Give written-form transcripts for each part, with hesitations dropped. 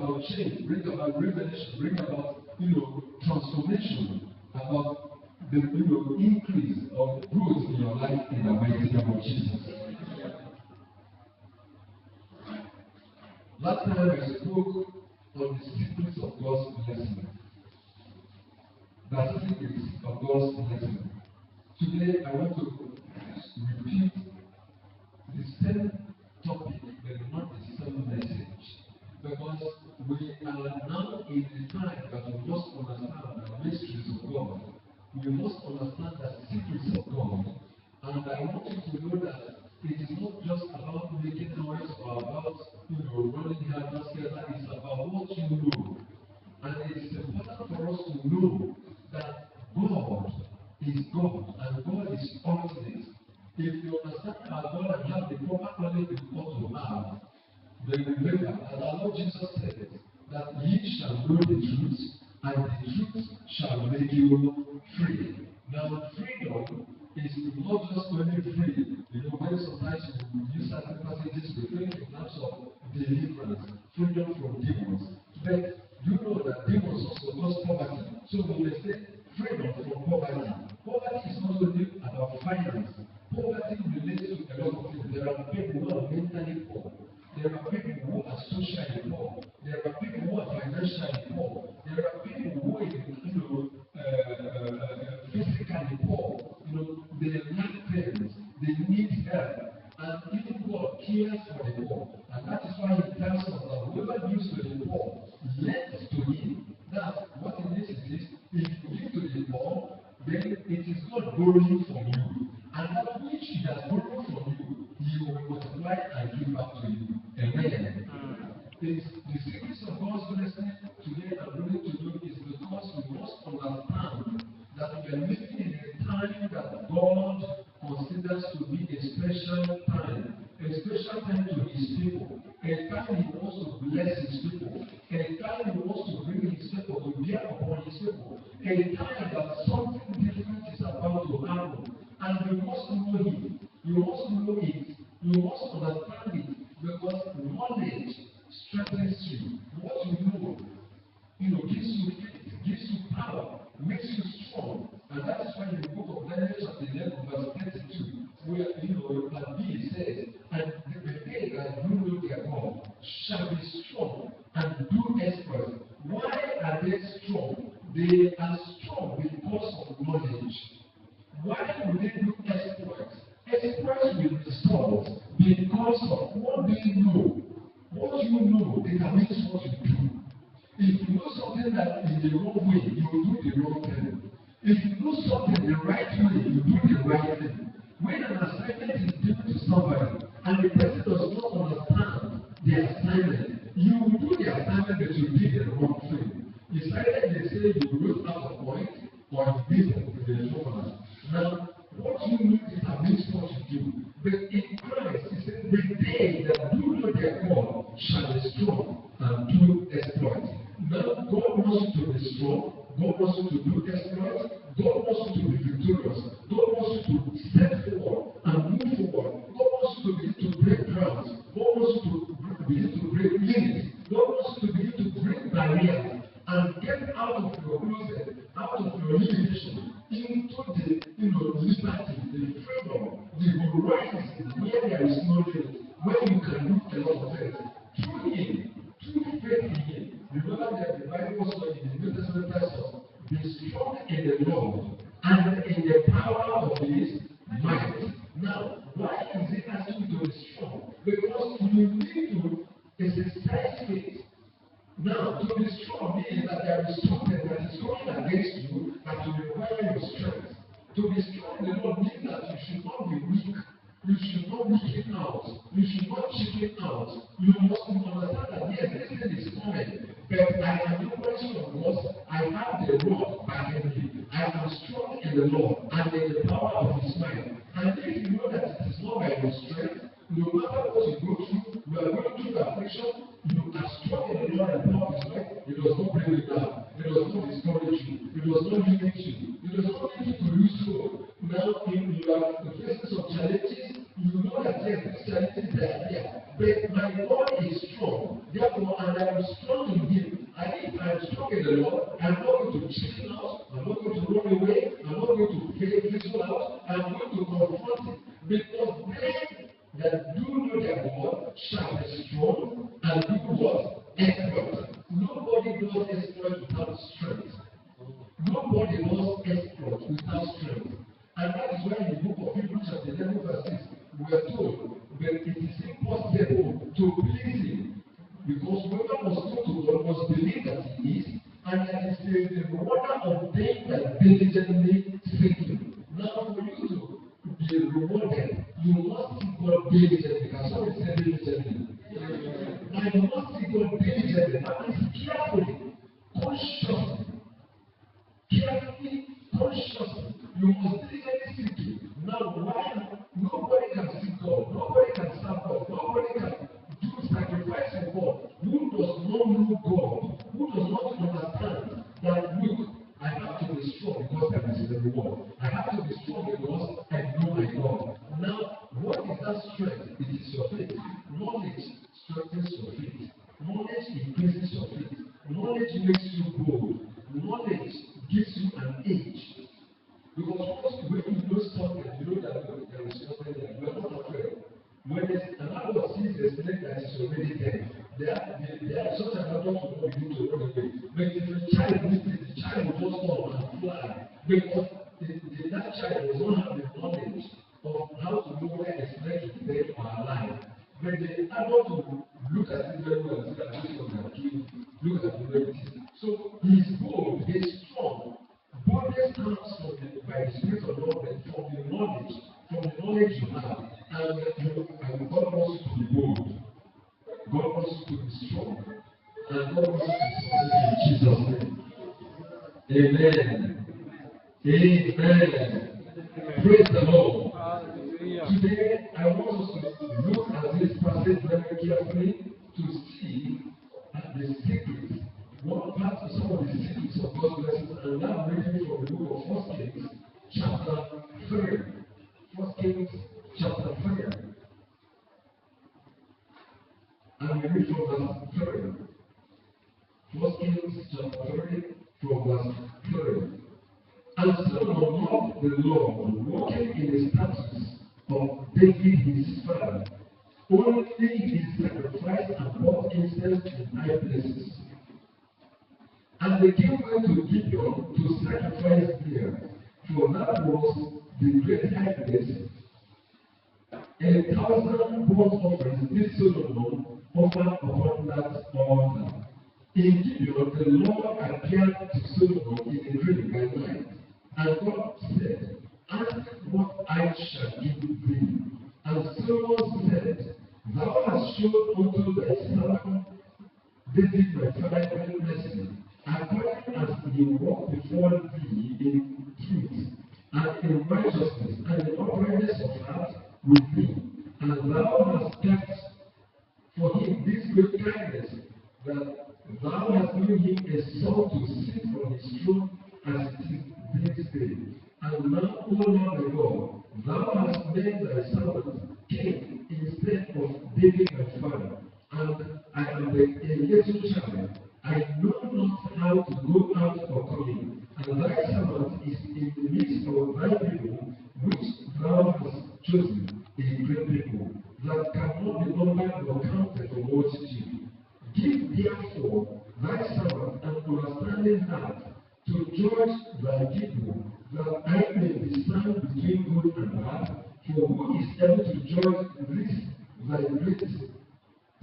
about change, bring about revelation, bring about, transformation, about the, increase of growth in your life in the mighty name of Jesus. Last time I spoke on the secrets of God's blessing. The secrets of God's blessing. Today I want to repeat the same topic, but not the same message. Because we are now in the time that we must understand the mysteries of God. We must understand the secrets of God. And I want you to know that it is not just about making noise or about, running here and together. It's about what you know. And it is important for us to know that God is God and God is ultimate. If you understand that God and have the proper knowledge you ought to have, then remember, as our Lord Jesus said, that ye shall know the truth, and the truth shall make you free. Now, freedom is not just only free. When sometimes you use certain passages referring to terms of deliverance, freedom from demons. But you know that demons also cause poverty. So when they say freedom from poverty, poverty is not only about finance. Poverty relates to a lot of things. There are people who are mentally poor. There are people who are socially poor. There are people who are financially poor. There are people who are, physically poor. They lack parents. They need help. And even God cares for the poor. And that is why He tells us that whoever gives to the poor, lends to Him. That's what it means is this. If you give to the poor, then it is God borrowing from you. And that which He has borrowed from you, He will multiply and give back to you. Amen. The secrets of God's blessing today I'm going to do is because we must understand that we are living in a time that God considers to be a special time to His people, a time He wants to bless His people, a time He wants to bring His people to bear upon His people, a time that something different is about to happen, and you must know Him, you must know it, you must understand it, because knowledge strengthens you. What you know, gives you faith, gives you power, makes you strong. And that is why in the book of Daniel chapter 11 verse 32, where, that B says, and they that do know their God shall be strong and do exploits. Why are they strong? They are strong because of knowledge. Why do they do exploits? Exploits will result because of what they know. What you know determines what you do. If you know something that is the wrong way, you will do the wrong thing. If you know something the right way, you do the right thing. When an assignment is given to somebody and the person does not understand the assignment, you will do the assignment but you did the wrong thing. It's either they say you wrote out a point or you did the formula. Now, what you know determines what you do. But in Christ, He said, the day that do know their God shall be strong and do exploits. Now, God wants you to be strong. God wants you to do exploits. God wants you to be victorious. God wants you to step forward and move forward. God wants you to begin to break grounds. God wants you to begin to break limits. God wants you to begin to break barriers and get out of your closet, out of your limitation, into the liberty, the freedom, the horizon where there is no limit, where you can do a lot of things. Through Him, through faith in Him. Remember that the Bible says in the New Testament tells us, be strong in the Lord and in the power of His might. Now, why is it asking you to be strong? Because you need to exercise faith. Now, to be strong means that there is something that is coming against you that will require your strength. To be strong in the Lord means that you should not be weak. You should not weaken out. You should not chicken out. You must understand that yes, this thing is coming, but I am not question of God. I have the Lord backing me. I am strong in the Lord and in the power of His might. And if you know that it is not by your strength, no matter what you go through, you are going through affliction, you are strong in the Lord and power of His might. It does not bring you down. It does not discourage you. It does not limit you. It does not make you to lose hope. Now, if you are facing some challenges, you know that yes, these challenges are there. But my God is strong. Therefore, and I am strong on him. And if I am strong in the Lord, I'm not going to chicken out, I'm not going to run away, I'm not going to fizzle out, I'm going to confront it. Because men that do know their God shall be strong and do what? Exploit. Nobody does exploit without strength. Nobody does exploit without strength. And that is why in the book of Hebrews chapter 11 verse 6, we are told that it is impossible to please him. Because whoever must go to God must believe that he is, and that he is the rewarder of them that diligently seek him. Now for you to be rewarded, you must seek God diligently. Can somebody say diligently? Now you must seek God diligently. That means carefully, consciously. Carefully, consciously. You must diligently seek him. Now why? Nobody can seek God. Nobody can serve God. Nobody can do sacrifice for God. Who does not know God? Who does not understand that, look, I have to be strong because that is the reward. I have to be strong because I know my God. Now, what is that strength? It is your faith. Knowledge strengthens your faith. Knowledge increases your faith. Knowledge makes you bold. Knowledge gives you an edge. Because when you know something, you know that there is something there. You are not afraid. When another one sees a snake that is already dead, they are such an adult to not begin to run away. But if a child meets it, the child will just fall and fly. Because that child does not have the knowledge of how to know where a snake is dead or alive. But the adult will look at it very well and say that this one has killed. Look at the reality. So he is bold, he is strong. Boldness comes by the Spirit of God from the knowledge you have. And God wants you to be bold. God wants you to be strong. And God wants you to be successful in Jesus' name. Amen. Amen. Praise the Lord. Today, I want us to look at this passage very carefully to see the secrets. One part of some of the secrets of God's blessings, and now reading from the book of 1 Kings, chapter 3. 1 Kings, chapter 3. And we read from verse 3. 1 Kings, chapter 3, from verse 3. And Solomon loved the Lord, walking in the statutes of David his father. Only he sacrificed and brought incense in high places. And they came out to Gibeon to sacrifice there, for that was the great high place. 1,000 burnt offerings did Solomon offer upon that altar. In Gibeon, the Lord appeared to Solomon in a dream by night, and God said, ask what I shall give thee. And Solomon said, thou hast shown unto thy servant David my father great mercy, according as he walked before thee in truth, and in righteousness, and in uprightness of heart with thee. And thou hast kept for him this great kindness, that thou hast given him a son to sit on his throne as it is this day. And now, O Lord my God, thou hast made thy servant king instead of David my father, and I am a little child. I know not how to go out or come in, and thy servant is in the midst of thy people, which thou hast chosen, a great people, that cannot be numbered nor counted for multitude. Give therefore thy servant an understanding heart to judge thy people, that I may discern between good and bad. For who is able to judge this thy great,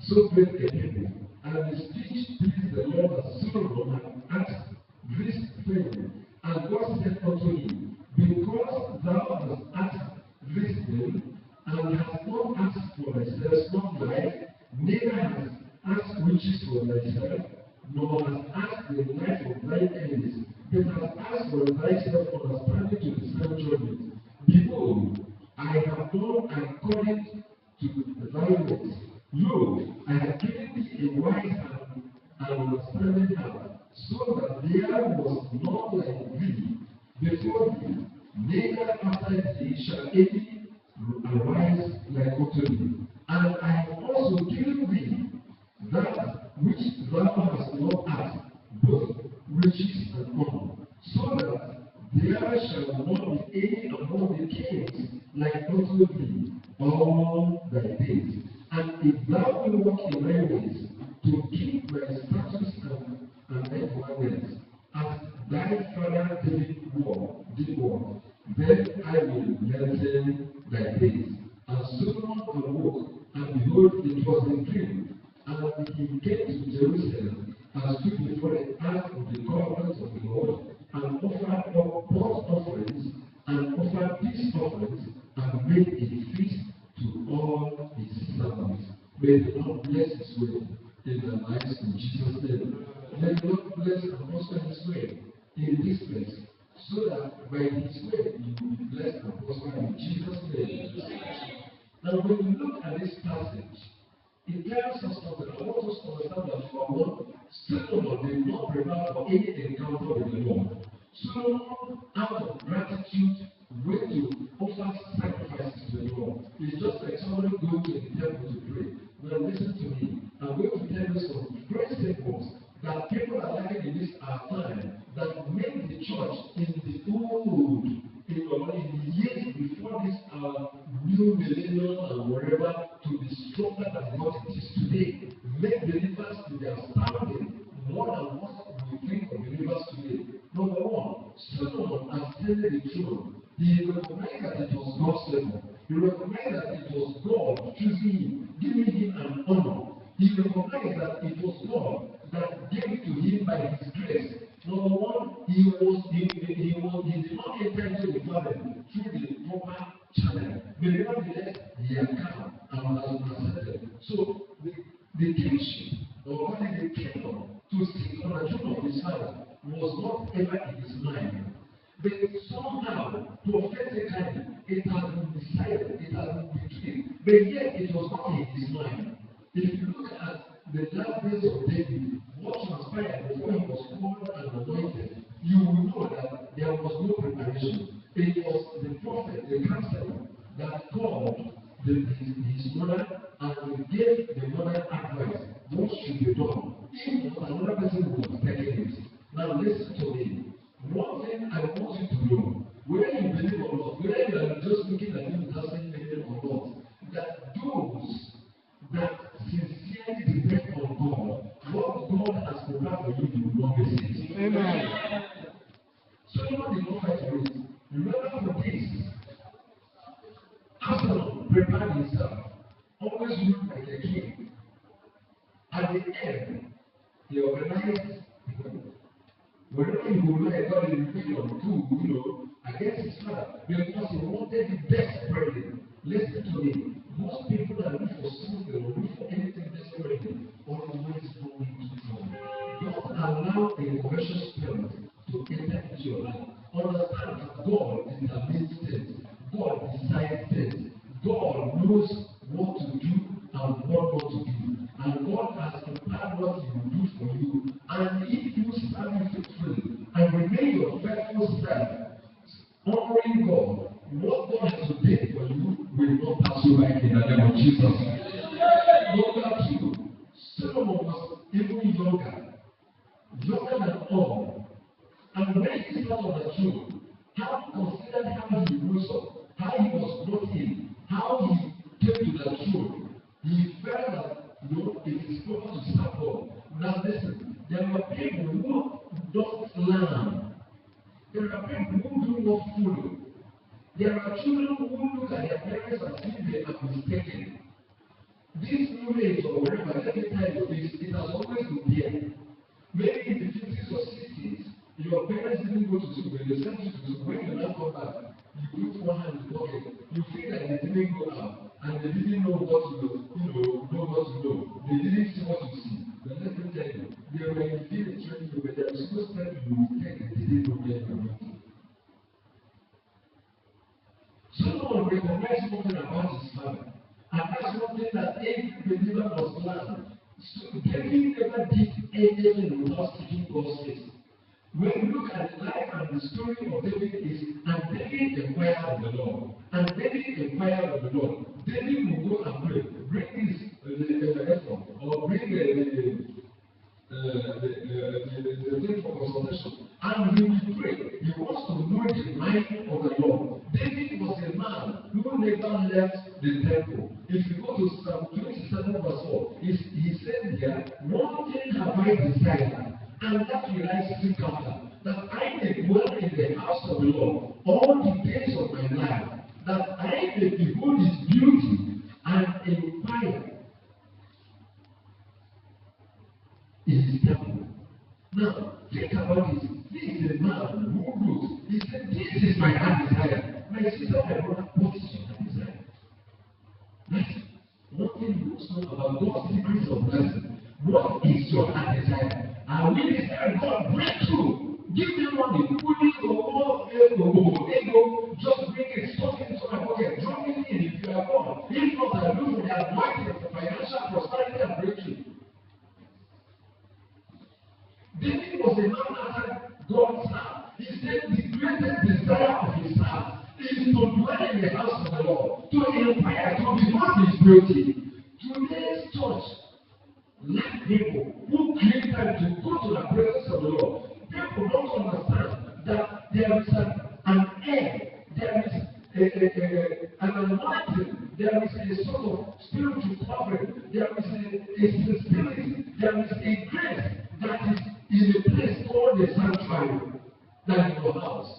so great a people? And the speech pleased the Lord that Solomon had asked this thing. And God said unto him, because thou hast asked this thing, and hast not asked for thyself not life, neither hast asked riches for thyself, nor hast asked the life of thy enemies, but hast asked for thyself understanding to discern judgment. Behold, I have done according to thy words. Lo, I have given thee a wise and understanding heart, so that there was none like thee before thee, neither after thee shall any arise like unto thee. And I have also given thee that which thou hast not Lord has both riches and honor, so that there shall not be any among the kings like unto thee all thy days. And if thou wilt walk in my ways, to keep my statutes and my commandments, as thy father David did walk, then I will lengthen thy days. And Solomon awoke, and behold, it was a dream. And he came to Jerusalem, and stood before the ark of the covenant of the Lord, and offered up burnt offerings, and offered peace offerings, and made a feast to all his servants. May the Lord bless his way in the lives in Jesus' name. May the Lord bless and prosper his way in this place, so that by his way you will be blessed and prosper in Jesus' name. Now, when you look at this passage, it tells us something. I want us to understand that for one, Solomon did not prepare for any encounter with the Lord. Solomon, out of gratitude, went to offer sacrifices to the Lord. It's just like somebody going to the temple to pray. Now, listen to me. I'm going to tell you some great symbols that people are living in this time that made the church in the old, in the years before this new millennium and whatever, to be stronger than what it is today. Make believers to be astounding more than what we think of believers today. Number one, Solomon ascended the throne. He recognized that it was God's level. He recognized that it was God choosing him, giving him an honor. He recognized that it was God that gave it to him by his grace. Number one, he did not enter into the family through the proper channel. But nevertheless, he had come and was accepted. So the kingship, or the kingdom, to sit on the throne of his father was not ever in his mind. But somehow, prophetically, it has been decided, it has been decreed. But yet, it was not in his mind. If you look at the last days of David, what transpired before he was called and anointed, you will know that there was no preparation. It was the prophet, the counselor, that called his mother and gave the mother advice what should be done. Even another person was taking it. Now listen to me. One thing I want you to know, whether you believe or not, whether you are just looking at you without saying anything or not, that those that sincerely depend on God, what God has prepared for you, you will not miss it. Amen. Solomon did not fight for it. Remember for this, Absalom prepared himself, always looked like a king. At the end, he organized whenever he would like God in rebellion, against his father, because he wanted the best brethren. Listen to me. Most people that look for something or look for anything desperately always go into trouble. Don't allow a commercial spirit to enter into your life. Understand that God intervenes things. God decides things. God knows what to do and what not to do. And God has prepared what He will do for you. And if you stand faithfully and remain your faithful self, honoring God, what God has ordained for you will not pass you by in the name of Jesus. Number two, Solomon was even younger than all. And when he sat on the throne, how he considered how he rose up, how he was brought in, how he came to the throne. He felt that it is proper to serve God. Now listen, there are people who don't learn. There are people who do not follow. There are children who look at their parents as if they are mistaken. This new age or whatever, let me tell you this, it has always been there. Maybe in the 50s or 60s, your parents didn't go to school, they sent you to school. When you now come back, you put one hand in the pocket, you feel like they didn't go out, and they didn't know what to know what to know. They didn't see what you see. But let me tell you, they were in the field training you, but there was no step you would take that they didn't know where you were. Someone recognized something about his father, and that's one thing that every believer must learn. So David never did anything without seeking God's face. When we look at the life and the story of David is, and David inquired of the Lord, and David inquired of the Lord. David will go and pray, bring this effort, or bring the thing for consultation. And he will pray. He wants to know the mind of the Lord. David was a man who never left the temple. If you go to Psalm 27 verse 4, he said here, one thing have I desired, and that will I seek after, that I may dwell in the house of the Lord all the days of my life, that I may behold his beauty and inquire in his temple. Now, think about this. This is a man who wrote, he said, this is my heart desire. My sister, my brother, what is your heart desire? That's one thing you must know about God's secrets of blessing. What is your heart desire? And we desire God breakthrough. Give them money, put it or ego, just bring it, stuff it into my pocket, drop it in if you are born. If not, I look for the anointing for financial prosperity and breakthrough. David was a man after God's heart. He said the greatest desire of his heart is to dwell in the house of the Lord, to inquire, to behold his beauty. Today's church, like people who claim time to go to the presence of the Lord, people don't understand that there is an air, there is an anointing, there is a sort of spiritual covering, there is a sensibility, there is a grace that is in a place called the sanctuary, that is your house.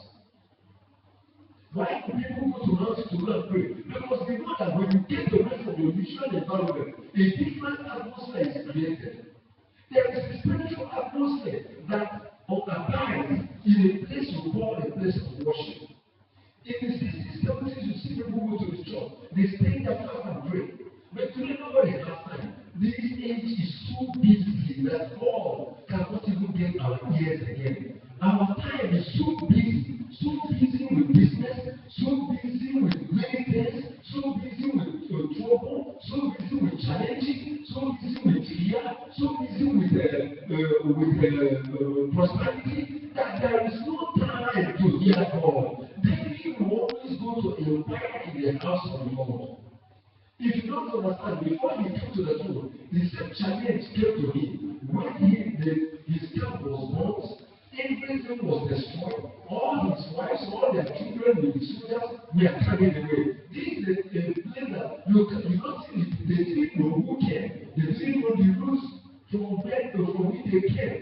Why do people go to mountain to go and pray? Because they know that when you get away from your usual environment, a different atmosphere is created. There is a spiritual atmosphere that abides in a place you call a place of worship. In the 60s, 70s, you see people go to the church, they stay there fast and pray. But today nobody has time. This age is so busy that God cannot even get our ears again. Our time is so busy with business, so busy with many things, so busy with trouble, so busy with challenges, so busy with fear, so busy with prosperity, that there is no time to hear God. David will always go to inquire in the house of the Lord. If you don't understand, before he came to the throne, the same challenge came to him. When his camp was burnt, everything was destroyed. All his wives, all their children with the soldiers were carried away. This is a place that you don't see it. They didn't know who came. They didn't know the rules from which they came.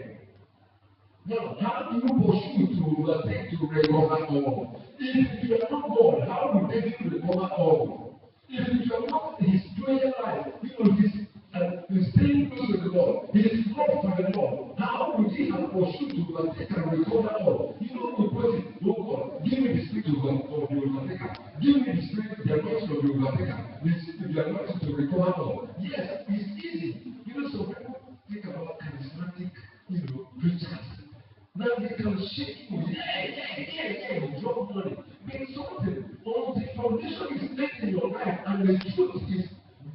Now, how do you pursue to overtake, to recover all? If you are not God, how will David recover all? If you are not his prayer life, he's staying close to the Lord, he is love for the Lord, how would he have pursued to overtake and recover all? You know, we put it, oh God, give me the spirit of the overtaker, give me the spirit, the anointing of the overtaker, the anointing to recover all. Yes, it's easy. You know, some people think about charismatic, preachers. Now they can shake you, drop money, make something. All the foundation is laid in your life, and the truth is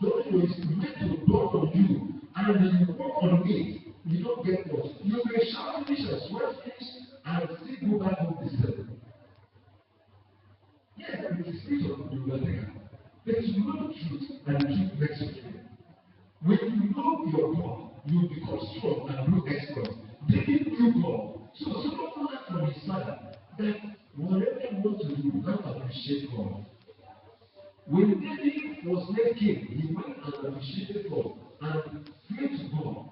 meant to dawn on you, and you walk on it. You don't get lost. You may shout finish and sweat finish, and still go back home the same. Yes, it is spirit of the overtaker. But you know the truth, and the truth makes you free. When you know your God, you become strong and do exploits. David knew God. So Solomon learned from his father that whatever you want to do, you have to appreciate God. When David was made king, he went and appreciated God and prayed to God.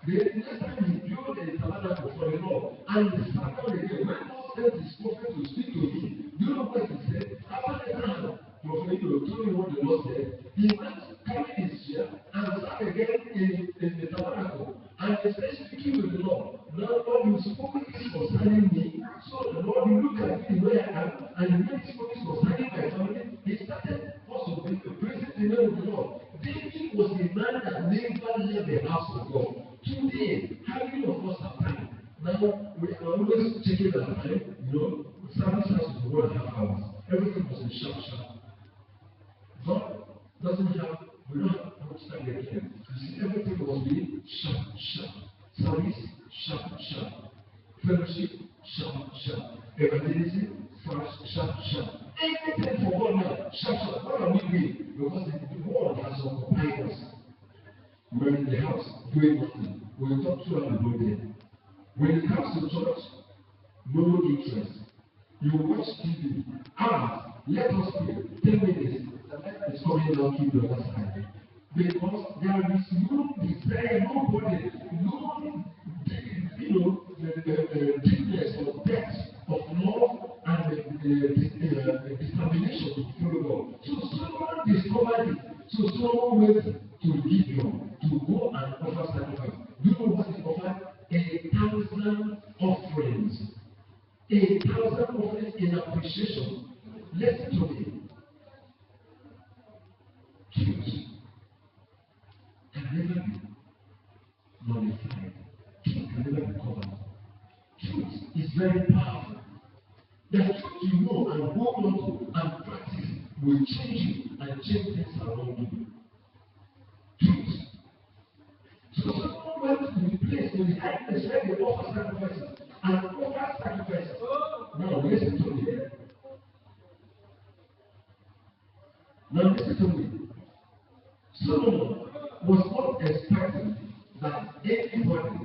The next time he built a tabernacle for the Lord, and he sat down again. When God sent his prophet to speak to him, do you know what he said? After the time, Prophet told me what the Lord said. He went, carrying his chair, and sat again in the tabernacle. And he said, speaking with the Lord, now Lord, you spoke this concerning me. So the Lord, you look at me where I am, and you make this concerning my family. He started also praising the name of the Lord. David was a man that never left the house of God. Today, how many of us have time? Now, we are always checking our time. Service has to go 1.5 hours. Everything must be sharp. God doesn't have, we don't have much time again. You see, everything must be sharp. Service, sharp. Fellowship, sharp. Evangelism, sharp. Everything for God now, sharp. What are we doing? Because the world has occupied us. we're in the house doing nothing. We talk to and go there. When it comes to church, no interest. You watch TV. Let us pray. 10 minutes. The light is coming down to the other side. Because there is no desire, nobody, no, deepness or depth of love and determination to follow God. So someone discovered it. So someone went to Gideon to go and offer sacrifice. Do you know what he offered? 1,000 offerings. 1,000 offerings in appreciation. Listen to me. Truth can never be nullified. Truth can never be covered. Truth is very powerful. The truth you know and hold on to and practice will change you and change things around you. Truth. So someone went to the place to the high place where they offer sacrifices and offer sacrifices. Now listen to me. Now listen to me. Solomon was not expecting that anybody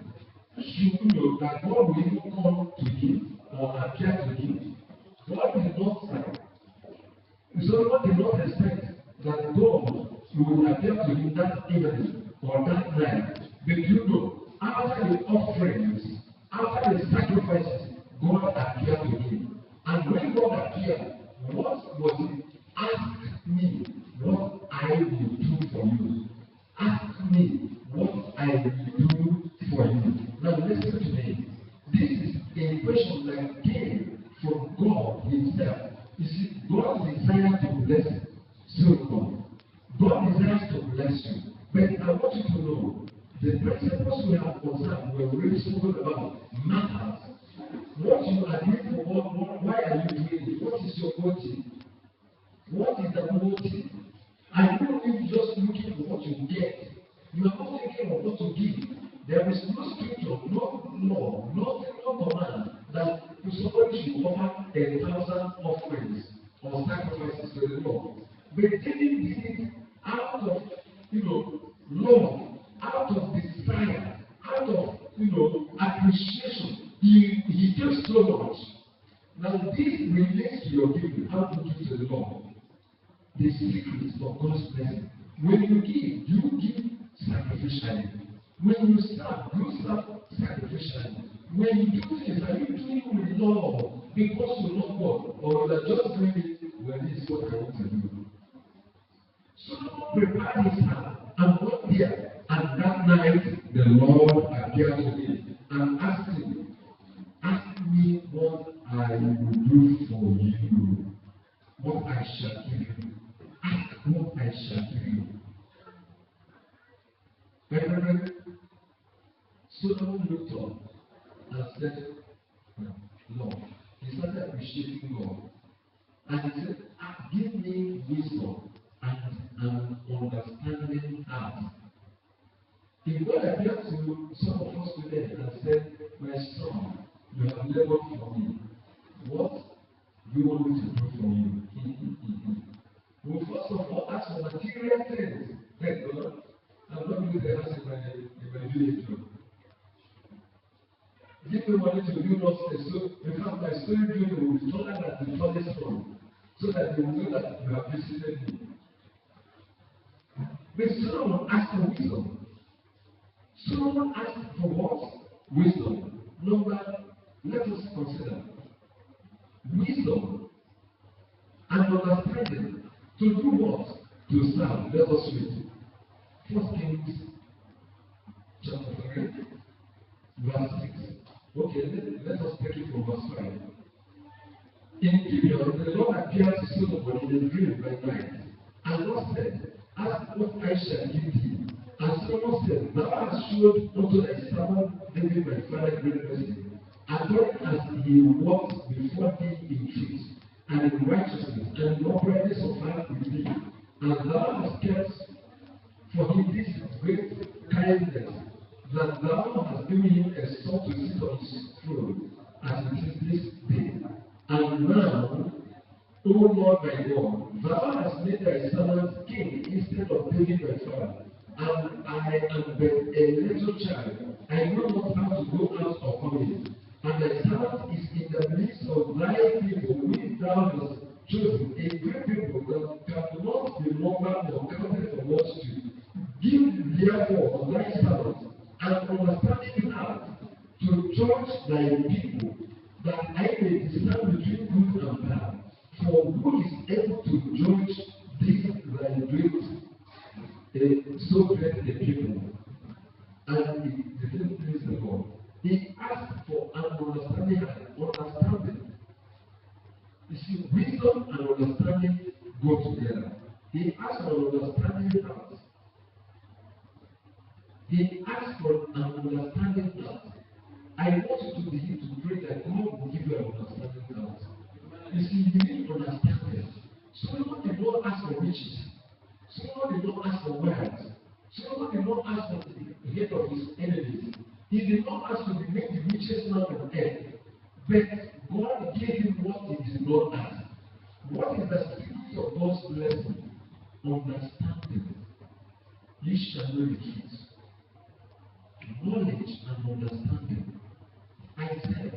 should know that God will even come to him or appear to him. God did not say. Solomon did not expect that God will appear to him that evening or that night. But you know, after the offerings, after the sacrifices, God appeared to him. And when God appeared, what was it? Ask me what I will do for you. Ask me what I will do for you. Now listen to me. This is a question that came from God himself. You see, God desires to bless Solomon. God desires to bless you. But I want you to know, the principles we have observed were really spoken about matters. What you are doing for God, why are you doing it? What is your motive? What is the motive? I don't think just looking for what you get. You are not thinking of what you give. There is no scripture, no law, no command that somebody should offer 1,000 offerings or sacrifices to the Lord. But David did it out of, love, out of desire, out of, appreciation. He gave so much. Now this relates to your giving. How to give to the Lord? The secret of God's blessing. When you give sacrificially. When you serve sacrificially. When you do things, are you doing it with love because you love God, or you are just doing it when this is what I want to do? Solomon prepared his heart and went there, and that night the Lord appeared to him and asked him, "Ask me what I will do for you, what I shall give you. Ask what I shall give you." Reverend Solomon looked up and said, "Lord," he started appreciating God. And he said, "Give me wisdom and an understanding heart." If God appeared to some of us today and said, "My son, you have labored for me. What do you want me to do for you?" Well, first of all, ask for material things. Thank God. I'm not going to the house in my village. Give me money to do nothing. So, in fact, my story building will be taller than the tallest one, so that they will know that you have visited me. But Solomon asked for wisdom. Solomon asked for what? Wisdom. Let us consider wisdom and understanding to do what? To serve. Let us read. 1 Kings chapter 3, verse 6. Okay, let us take it from verse 5. In Gibeon, the Lord appeared to Solomon in a dream by night. And God said, "Ask what I shall give thee." And Solomon said, "Thou hast showed unto thy servant David my father great mercy, according as he walked before thee in truth, and in righteousness, and in uprightness of heart with thee. And thou hast kept for him this great kindness, that thou hast given him a son to sit on his throne, as it is this day. And now, O Lord my God, thou hast made thy servant king instead of David my father. and I am but a little child. I know not how to go out or come in. And thy servant is in the midst of thy people, which thou hast chosen, a great people that cannot be numbered or counted for multitude. Give therefore thy servant an understanding heart to judge thy people, that I may discern between good and bad. For who is able to judge this thy so great a people? And it didn't please the Lord. He asked for an understanding. You see, wisdom and understanding go together. He asked for an understanding heart. He asked for an understanding heart. I want you to begin to pray that God will give you an understanding heart. You see, you need understanding. Solomon did not ask for riches. Solomon did not ask for wealth. Solomon did not ask for the head of his enemies. He did not ask to be made the richest man on earth. But God gave him what he did not ask. What is the secret of God's blessing? Understanding. You shall know the truth. Knowledge and understanding. Isaiah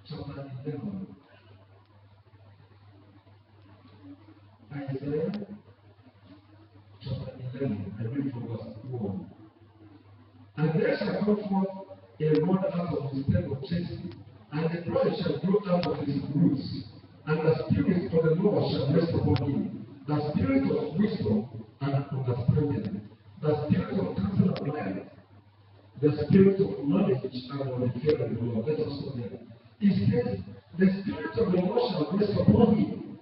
chapter 11. Isaiah chapter 11. I read from verse 1. And there shall come forth a rod out of his stem of Jesse, and the branch shall grow out of his roots, and the spirit of the Lord shall rest upon him, the spirit of wisdom and understanding, the spirit of counsel and life, the spirit of knowledge and of the fear of the Lord. Let us go there. He says, the spirit of the Lord shall rest upon him.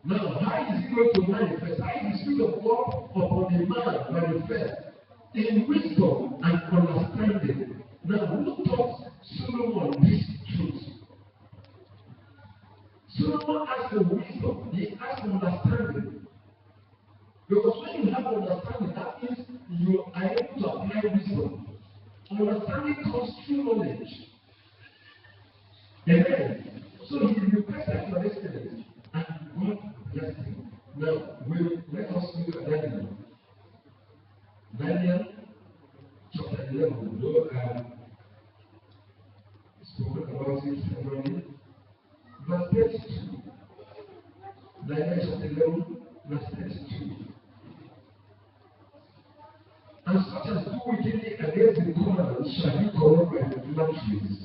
Now, how is he going to manifest? How is the spirit of God upon a man manifest? In wisdom and understanding. Now, who taught Solomon this truth? Solomon asked for wisdom. He asked for understanding. Because when you have understanding, that means you are able to apply wisdom. Understanding comes through knowledge. Amen. So he requested for excellence, and God blessed him. Now, let us look at Daniel. Daniel chapter 11. Though I have spoken about it severally. Verse 32. Daniel chapter 11, verse 32. And such as do wickedly against the covenant shall be corrupted by the flatteries.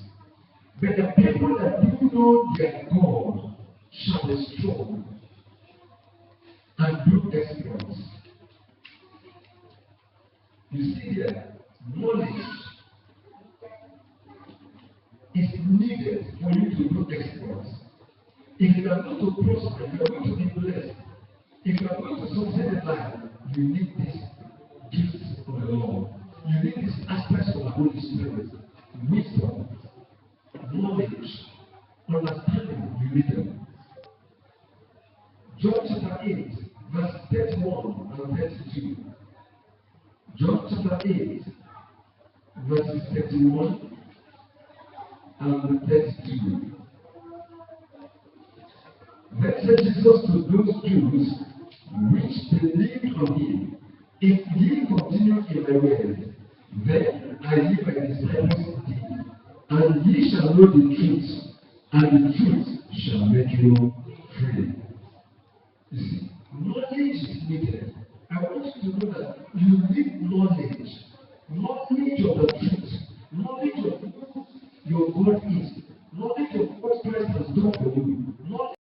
But the people that do know their God shall be strong and do exploits. You see here, knowledge is needed for you to do exploits. If you are going to prosper, if you are going to be blessed, if you are going to succeed in life, you need this gifts of the Lord. You need these aspects of the Holy Spirit. Wisdom, knowledge, understanding, you need them. John chapter 8, verse 31 and 32. John chapter 8, verses 31 and 32. Then said Jesus to those Jews which believed on him, if ye continue in my word, then are ye my disciples indeed, and ye shall know the truth, and the truth shall make you free. You see, knowledge is needed. I want you to know that you need knowledge. Knowledge of the truth. Knowledge of who your God is. Knowledge of what Christ has done for you.